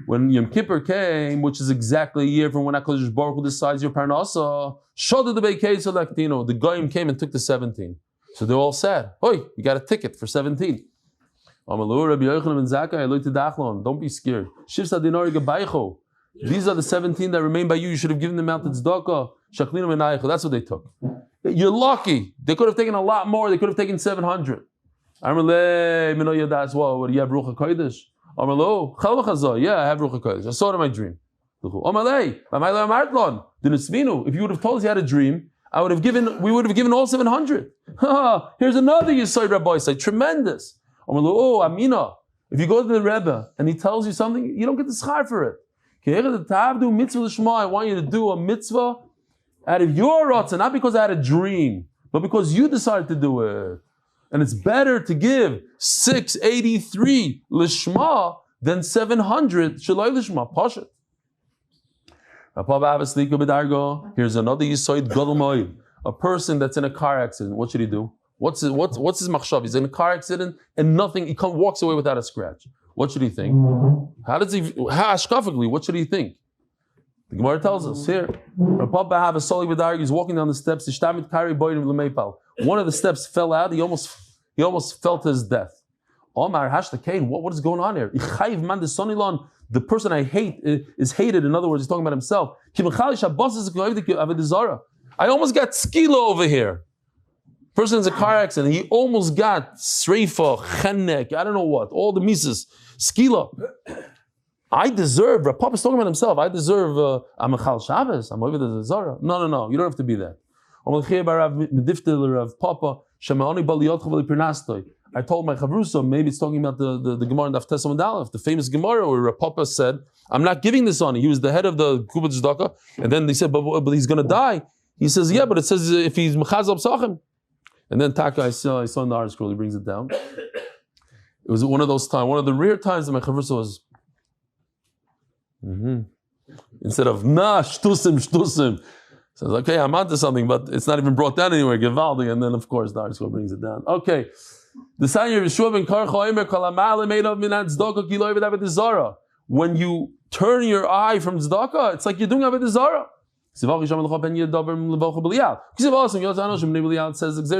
When Yom Kippur came, which is exactly a year from when HaKadosh Baruch Hu decides your parnasa, the Goyim came and took the 17. So they're all sad. Oi, you got a ticket for 17. Don't be scared. These are the 17 that remain by you. You should have given them out to tzedakah. That's what they took. You're lucky. They could have taken a lot more. They could have taken 700. What do you have Ruach HaKodesh? Yeah, I have Ruach HaKodesh. I saw it in my dream. If you would have told us you had a dream, we would have given all 700. Here's another Yisai Rabbi say, tremendous. Amina. If you go to the Rebbe and he tells you something, you don't get the schar for it. I want you to do a mitzvah out of your ratzon, not because I had a dream, but because you decided to do it. And it's better to give 683 lishma than 700 shaloi lishma. Pashat. Here's another yisoid gadol moed. A person that's in a car accident, what should he do? What's his machshav? He's in a car accident and nothing. He walks away without a scratch. What should he think? How ashkafically? What should he think? The Gemara tells us here. He's walking down the steps. One of the steps fell out. He almost fell to his death. What is going on here? The person I hate is hated. In other words, he's talking about himself. I almost got skila over here. Person is a car accident. He almost got sreifa, chenek, I don't know what, all the mises, skila. I deserve, Rav Papa is talking about himself, I deserve, I'm a Chal Shabbos, I'm over the Zara. No, you don't have to be that. I told my Chavrusa, maybe it's talking about the Gemara in Daf Amud Aleph, the famous Gemara where Rav Papa said, I'm not giving this on. He was the head of the Kubot Tzedakah, and then they said, but he's going to die. He says, yeah, but it says if he's Mechazal Psachim. And then Taka, I saw in the article, he brings it down. It was one of those times, one of the rare times that my Chavrusa was, instead of, shtusim. So I was like, okay, I'm onto something, but it's not even brought down anywhere, Givaldi, and then of course the article brings it down. Okay. When you turn your eye from tzedakah, it's like you're doing avodah zarah. It says Xer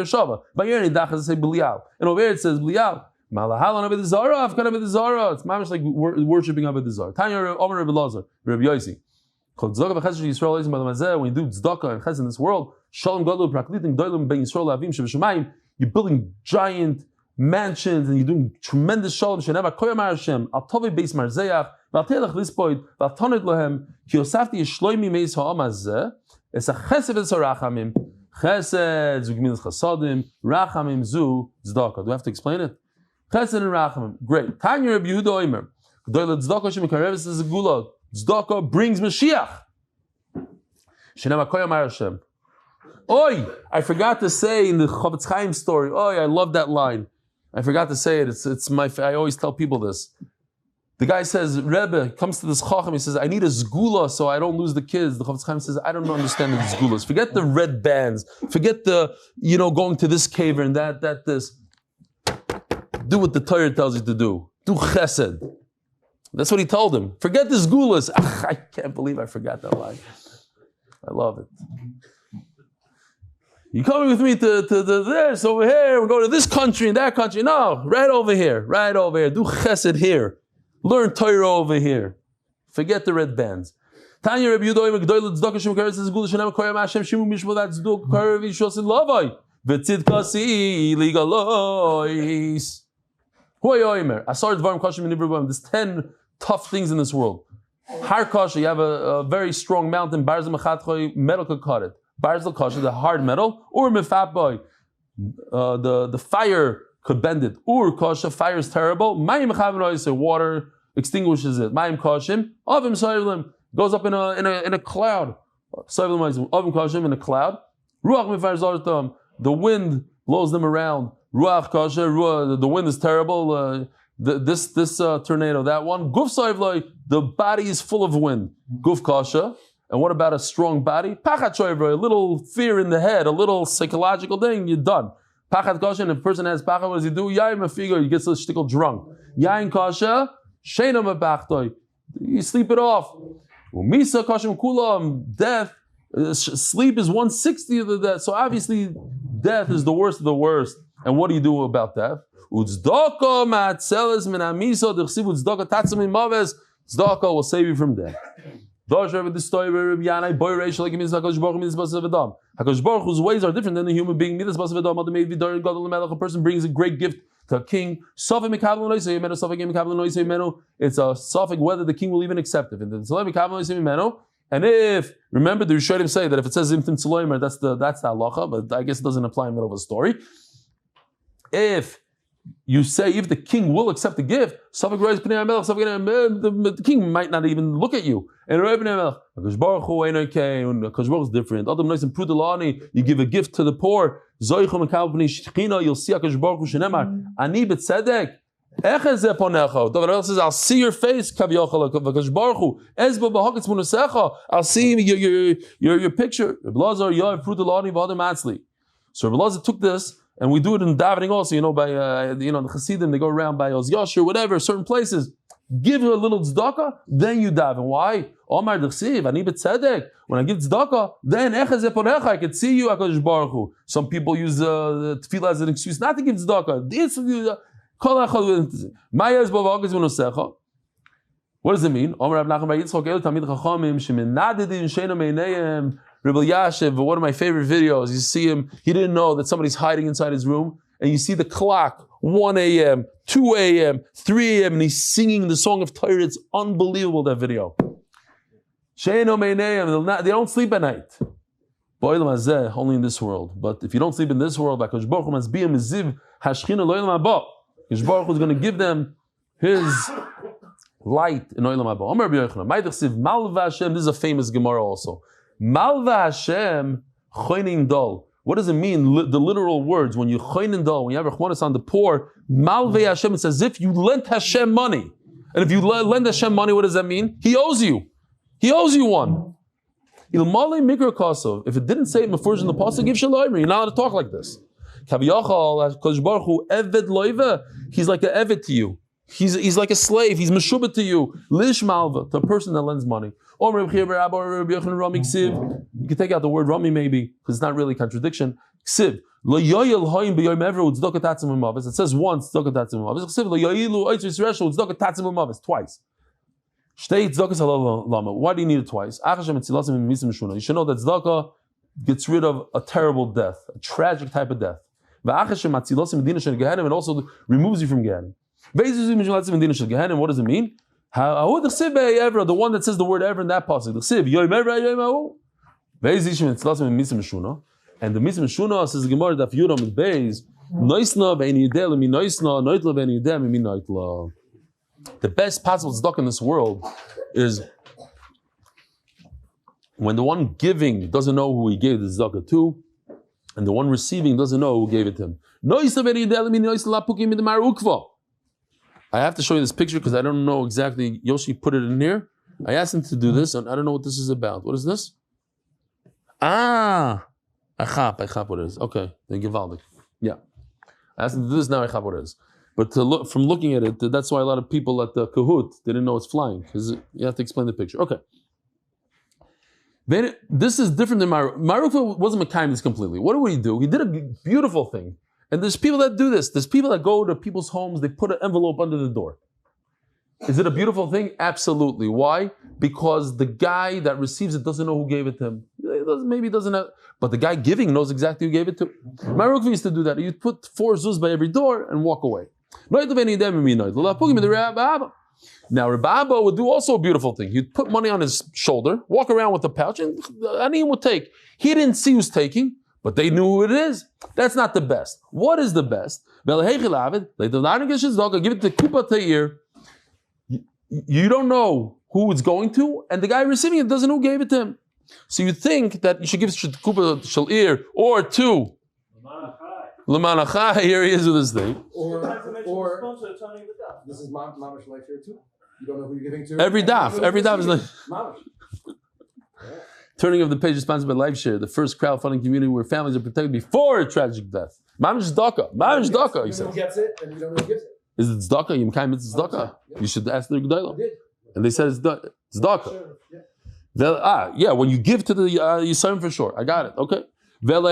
Shava. And over here it says Blial. It's mamish like worshipping avodah zarah. Tanya Omer Rebbe Lazar, Rebbe Yosi. When you do tzedakah and ches in this world, you're building giant mansions and you're doing tremendous shalom. Do I have to explain it? Chesed and rachamim. Great. Tanya Rabbi Yehuda Omer. Tzedakah brings Mashiach. Oi! I forgot to say in the Chavetz Chaim story. Oi! I love that line. I forgot to say it. It's my. I always tell people this. The guy says, Rebbe comes to this Chacham. He says, I need a zgula so I don't lose the kids. The Chavetz Chaim says, I don't understand the zgulas. Forget the red bands. Forget the going to this cave and that this. Do what the Torah tells you to do. Do chesed. That's what he told him. Forget the zgulas. I can't believe I forgot that line. I love it. You coming with me to this over here? We're going to this country and that country. No, right over here. Do chesed here. Learn Torah over here. Forget the red bands. Tanya Rabbi Yehuda Megdoyle Tzedakah Shem Karetz is Gula Shenem Koyam Hashem Shimu Mishmul That Tzeduk Karev Yishosin Lavai V'Tzidka Si Ligalois. Hu Yomer Asar Dvarim Kashim Nivruvam. There's 10 tough things in this world. Har Kasha, you have a very strong mountain. Barzel Mechatchoy metal could cut it. Barzel Kasha, the hard metal, or Mefat the fire could bend it. Ur Kasha, fire is terrible. Mayim Chavanois, water extinguishes it. Mayim Kashim, Avim Saylim goes up in a cloud. Saylim Avim Kashim in a cloud. Ruach Mefar Zartam, the wind blows them around. Ruach Kasha, the wind is terrible. This tornado, that one. Guf Sayvloi, the body is full of wind. Guf Kasha. And what about a strong body? Pachat Shoyvroi, a little fear in the head, a little psychological thing, you're done. Pachat Kasha, if a person has pachat, what does he do? Yain Mafigo, he gets a shtickle drunk. Yain Kasha, Sheina Mabachtoi, you sleep it off. Umisa Kashim Kulam, death, sleep is 1/60 of the death. So obviously, death is the worst of the worst. And what do you do about death? Uzdaka Matzeles Minamiso, the Chsiv Uzdaka Tatsumi Maves, Zdaka will save you from death. Hakadosh Baruch Hu's ways are different than the human being. A person brings a great gift to a king. It's a suffix whether the king will even accept it. And if, remember the Rishonim say that if it says Imtim Tzloimer, that's the halacha, but I guess it doesn't apply in the middle of a story. If you say if the king will accept the gift, the king might not even look at you. And Hakadosh Baruch Hu is different. You give a gift to the poor. You'll see Hakadosh Baruch Hu shenemar ani b'tzedek. I'll see your face. I'll see your picture. So Rabbi Lazar took this. And we do it in davening also, by the Chassidim, they go around by Oz Yosh or whatever, certain places. Give her a little tzedakah, then you daven. Why? Omar d'chsiv, ani b'tzedek. When I give tzedakah, then echaz eponecha, I can see you, Hakadosh Baruch Hu. Some people use the tefillah as an excuse not to give tzedakah. What does it mean? Omar Rav Nachman bar Yitzchok, elu tamid chachamim shemenadidin sheina meineihem. Rebbe Yashiv, one of my favorite videos, you see him, he didn't know that somebody's hiding inside his room, and you see the clock, 1 a.m., 2 a.m., 3 a.m., and he's singing the song of Torah. It's unbelievable, that video. They don't sleep at night. Only in this world. But if you don't sleep in this world, Hakadosh Baruch Hu is going to give them his light in Olam Haba. This is a famous Gemara also. Malva Hashem choinin dol. What does it mean? The literal words when you choinin dol, when you have rachmanis on the poor, Malva Hashem. It's as if you lent Hashem money. And if you lend Hashem money, what does that mean? He owes you. He owes you one. Ilmale mikra kosov. If it didn't say it before in the pasuk, give shalom. You're not allowed to talk like this. Kaviyachal Hakadosh Baruch Hu eved loiva. He's like an eved to you. He's like a slave. He's meshubah to you. Lish malva, to a person that lends money. You can take out the word Rami maybe, because it's not really a contradiction. It says once, twice. Why do you need it twice? You should know that tzedakah gets rid of a terrible death, a tragic type of death. And also removes you from Gehenna. What does it mean? The one that says the word ever in that pasuk. And the mitzvah mishuna says the Gemara Daf Yomi Amud Beis. The best possible tzedakah in this world is when the one giving doesn't know who he gave the tzedakah to, and the one receiving doesn't know who gave it to him. I have to show you this picture because I don't know exactly. Yoshi put it in here. I asked him to do this, and I don't know what this is about. What is this? I chap what it is. Okay, then Givaldik. Yeah. I asked him to do this, now I chap what it is. But from looking at it, that's why a lot of people at the Kahoot didn't know it's flying, because you have to explain the picture. Okay. Then this is different than my Rukva wasn't Mekayim this completely. What did he do? He did a beautiful thing. And there's people that do this. There's people that go to people's homes, they put an envelope under the door. Is it a beautiful thing? Absolutely. Why? Because the guy that receives it doesn't know who gave it to him. Maybe he doesn't have, but the guy giving knows exactly who gave it to. My Rukva used to do that. You'd put 4 zuz by every door and walk away. Now, Rabbi Abba would do also a beautiful thing. He'd put money on his shoulder, walk around with the pouch, and anyone would take. He didn't see who's taking, but they knew who it is. That's not the best. What is the best? Give it to Kupa Ta'ir. You don't know who it's going to, and the guy receiving it doesn't know who gave it to him. So you think that you should give Kupa Shalir or to Lamanachai. Here he is with his thing. Or this is Mamish life here too. You don't know who you're giving to. Every daf is like Mamish. Turning of the page is sponsored by LiveShare, the first crowdfunding community where families are protected before a tragic death. Mamish Daka, he says. Who gets it and you don't know who gives it. Is it Tzedakah? You can't it's Tzedakah. You should ask the G'dayla. And they said it's Tzedakah. Yeah, when you give to the Yisayim for sure. I got it. Okay. And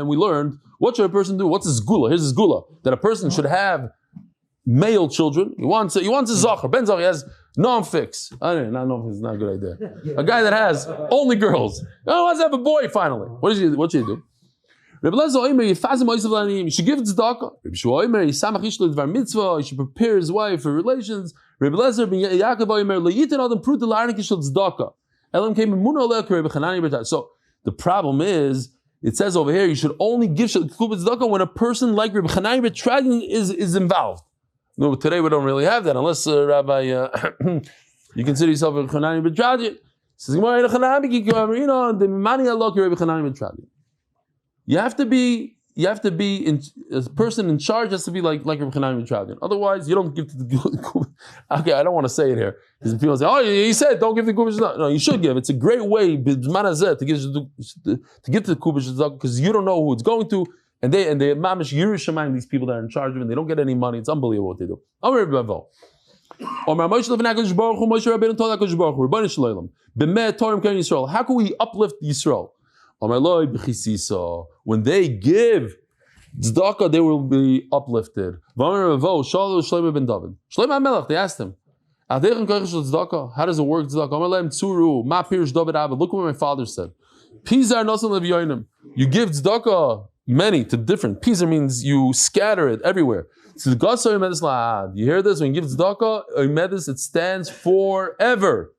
we learned, what should a person do? What's his gula? Here's his gula. That a person should have male children. He wants a zachar. Ben Zachar, he has non-fix. I don't know if it's not a good idea. A guy that has only girls. Oh, wants to have a boy finally. What should you do? Rabbi Lezer Omer, you should give tzedakah. Rabbi Shmuel Omer, you should prepare his wife for relations. Rabbi Lezer ben Yaakov Omer, leyitin adam prut l'arnik shel tzedakah. Elam came in Muna Lek Rabbi Chanani. So the problem is, it says over here, you should only give tzedakah when a person like Rabbi Chanani Betragin is involved. No, today we don't really have that unless Rabbi you consider yourself a Chanani Betragin. Says Gemara Chanani, the money alok Rabbi Chanani Betragin. You have to be a person in charge has to be like Rabbi Chanani Betragin. Otherwise, you don't give to the okay, I don't want to say it here because people say, "Oh, he said don't give the kubish." No, you should give. It's a great way to give to the kubish because you don't know who it's going to, and they mamish Yerushalayim, these people that are in charge of it, and they don't get any money. It's unbelievable what they do. How can we uplift Yisrael? When they give tzedakah, they will be uplifted. Shlomo HaMelech, they asked him, how does it work? Look what my father said. You give tzedakah many to different. Pizar means you scatter it everywhere. You hear this? When you give tzedakah, it stands forever.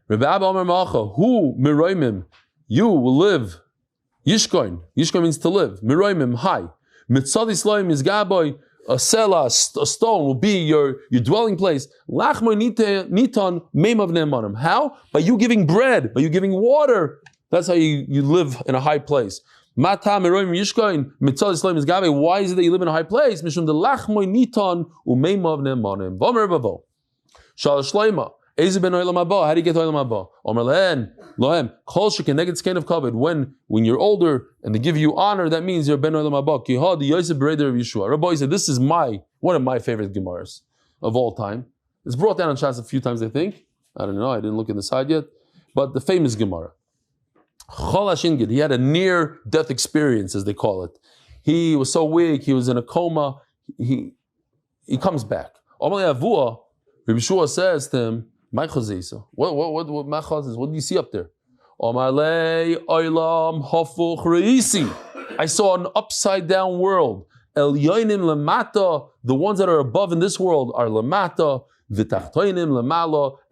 Rabbi Abba Omer Malcha, who miroimim, you will live. Yishkoin means to live. Miroimim, high. Mitzad Islam is gaboy, a sela, a stone will be your dwelling place. Lachmoy niton meimav ne'emanim. How? By you giving bread, by you giving water. That's how you live in a high place. Mata miroimim yishkoin, mitzad Islam is gaboy. Why is it that you live in a high place? Mishum de lachmoy niton umeimav ne'emanim. Vomer bavo. Shalosh shleima. How do you get Olam Haba? Omer lehen, lohem, kol shekeneged skein of kavod. When you're older and they give you honor, that means you're ben Olam Haba. Kihad Yosef Bereder of Yeshua. Rabbi said, this is one of my favorite Gemaras of all time. It's brought down on Shas a few times, I think. I don't know, I didn't look in the side yet. But the famous Gemara. Chol HaShingid, he had a near-death experience, as they call it. He was so weak, he was in a coma. He comes back. Omer Yavua, Rabbi Shua says to him, what do you see up there? I saw an upside down world. The ones that are above in this world are lamata,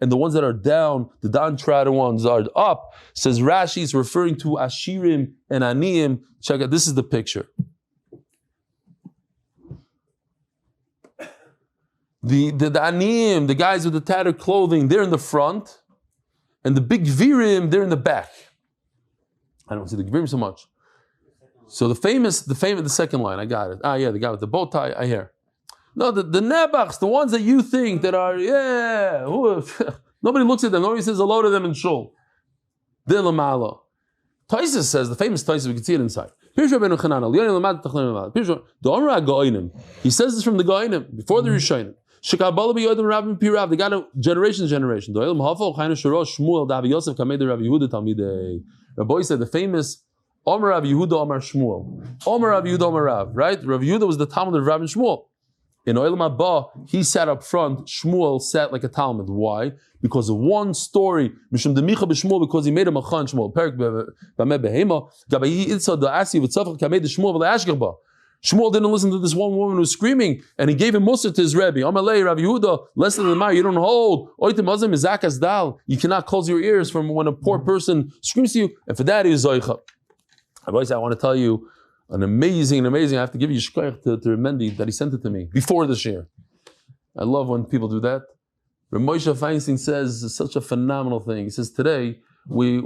and the ones that are down, the downtrodden ones are up. Says Rashi is referring to Ashirim and Aniyim. Check out, this is the picture. The Aniyim, the guys with the tattered clothing, they're in the front, and the big Virim, they're in the back. I don't see the Virim so much. So the second line, I got it. The guy with the bow tie, I hear. No, the Nebachs, the ones that you think that are, nobody looks at them, nobody says hello to them in shul. They're Lamala. Taisus says, the famous Taisus, we can see it inside. He says this from the Goinim, before the Rishonim. They got it generation to generation. Rabbi said the famous Omer Rav Yehuda, Omer Shmuel. Omer Rav Yehuda, Omer Rav, right? Rav Yehuda was the Talmud of Rav and Shmuel. In Olam Haba, he sat up front, Shmuel sat like a Talmud. Why? Because of one story, because he made a Machan Shmuel. Shmuel didn't listen to this one woman who was screaming, and he gave him Musa to his Rebbe. Amalei, Rav Yehuda, less than the Mar, you don't hold. You cannot close your ears from when a poor person screams to you, and for that he is Zoicha. I want to tell you an amazing, I have to give you shkoyach to Remendi that he sent it to me before the share. I love when people do that. R Moshe Feinstein says such a phenomenal thing. He says today we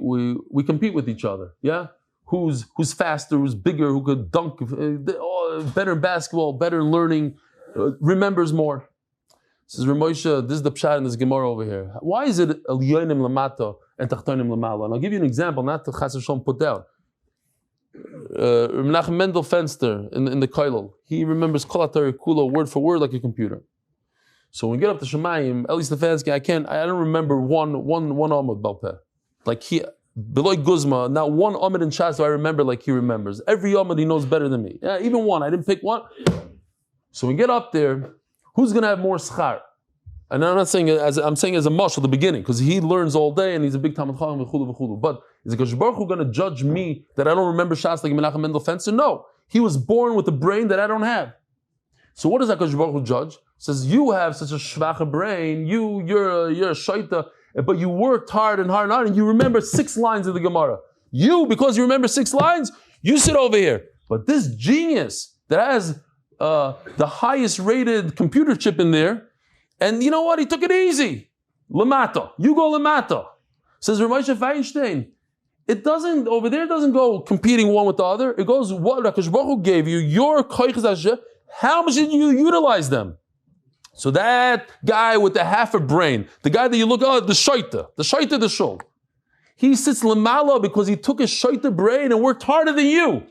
compete with each other. Yeah, who's faster, who's bigger, who could dunk, better in basketball, better in learning, remembers more. Says R Moshe, this is the pshat in this Gemara over here. Why is it elyonim lamata and tachtonim lamala? And I'll give you an example, not to chas v'shalom put down. Menachem Mendel Fenster in the Kailel, he remembers Kol HaTorah Kula word for word like a computer. So when we get up to Shemayim, Eli Stefansky, I don't remember one Amud Balpeh. Like he, Beloy Guzma, not one Amud in Shas do I remember like he remembers. Every Amud he knows better than me. Yeah, even one, I didn't pick one. So when we get up there, who's going to have more schar? And I'm not saying I'm saying as a mush at the beginning, because he learns all day and he's a big Talmud Chacham v'chulu. But is Hakadosh Baruch Hu going to judge me that I don't remember Shas like Menachem Mendel Fenster? No, he was born with a brain that I don't have. So what does Hakadosh Baruch Hu judge? He says you have such a shvacha brain, you're a siyadta, but you worked hard and you remember 6 lines of the Gemara. You, because you remember 6 lines, you sit over here. But this genius that has the highest rated computer chip in there. And you know what? He took it easy. Lamato. You go lamato. Says R Moshe Feinstein. It doesn't go competing one with the other. It goes what Hakadosh Baruch Hu gave you, your koiches Hashem, how much did you utilize them? So that guy with the half a brain, the guy that you look at, the shayta, shul. He sits lamala because he took his shayta brain and worked harder than you.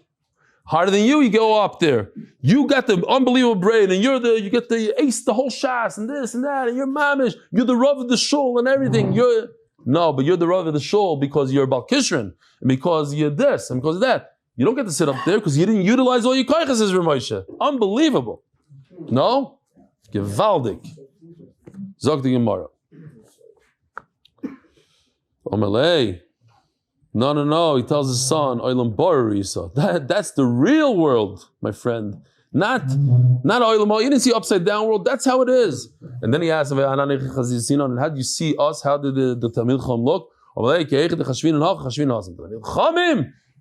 Harder than you go up there. You got the unbelievable brain, and you get the ace, the whole shas, and this and that, and you're mamish. You're the rav of the shul and everything. But you're the rav of the shul because you're Bal Kishrin, and because you're this, and because of that. You don't get to sit up there because you didn't utilize all your koiches, says R Moshe. Unbelievable. No? Gewaldig. Zog the Gemara. Omelei. No. He tells his son, Oilam Borisa. That's the real world, my friend. Not Oilam. You didn't see upside down world. That's how it is. And then he asked him, and how do you see us? How did the Tamil Chum look?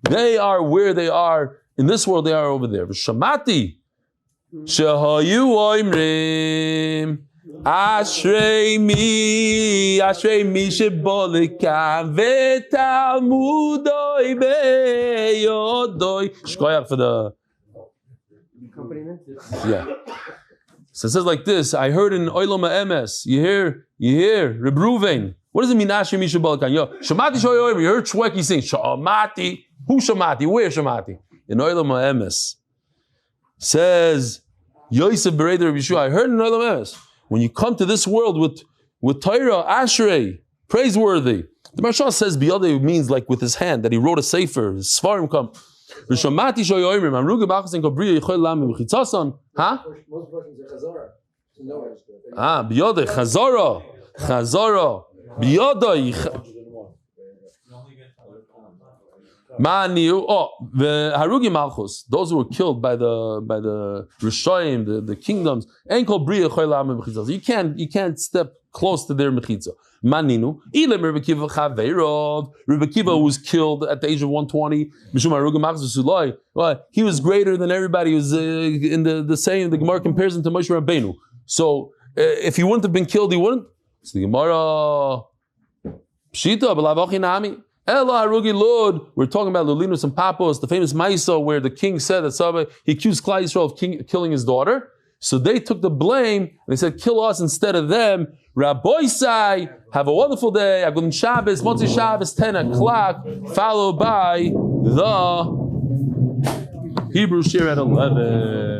They are where they are. In this world, they are over there. Shamati. Shehayu oimrim. Ashrei mi shebolika vetalmudoi beyodoi. Shkoyach for the yeah. So it says like this. I heard in Olam Ha'emes. You hear Reb Ruvain. What does it mean? Ashrei mi shebolika. Yo, Shamati shoyoim. You heard Shweki sing. Shamati. Who Shamati? Where Shamati? In Olam Ha'emes. Says Yosef Bereder Reb Yeshua. I heard in Olam Ha'emes. When you come to this world with torah, ashrei, praiseworthy. The Maharsha says biyadei means like with his hand, that he wrote a sefer, his svarim come. V'shamati shoyoyimrim, amru gebachas en kabriya yichol lam v'chitzason. Huh? Biyadei, chazara, biyadei. The Harugi Malchus, those who were killed by the Rishoyim, the kingdoms, and called Bria Choylam Mechitza. You can't step close to their Mechitza. Maninu, Ilem Rebbe Kiva Chaveirov. Rebbe Kiva was killed at the age of 120. Mishum Harugi Malchus Suloi. Well, he was greater than everybody. He was in the saying, the Gemara compares him to Moshe Rabbeinu. So if he wouldn't have been killed, he wouldn't. So the Gemara Pshita B'Lavachi Nami. Ela Harugi Lud. We're talking about Lulinus and Papos, the famous Maisa where the king said that he accused Klal Yisrael of killing his daughter. So they took the blame and they said, kill us instead of them. Rabboisai, have a wonderful day. Agulin Shabbos, Motzei Shabbos, 10 o'clock, followed by the Hebrew Shir at 11.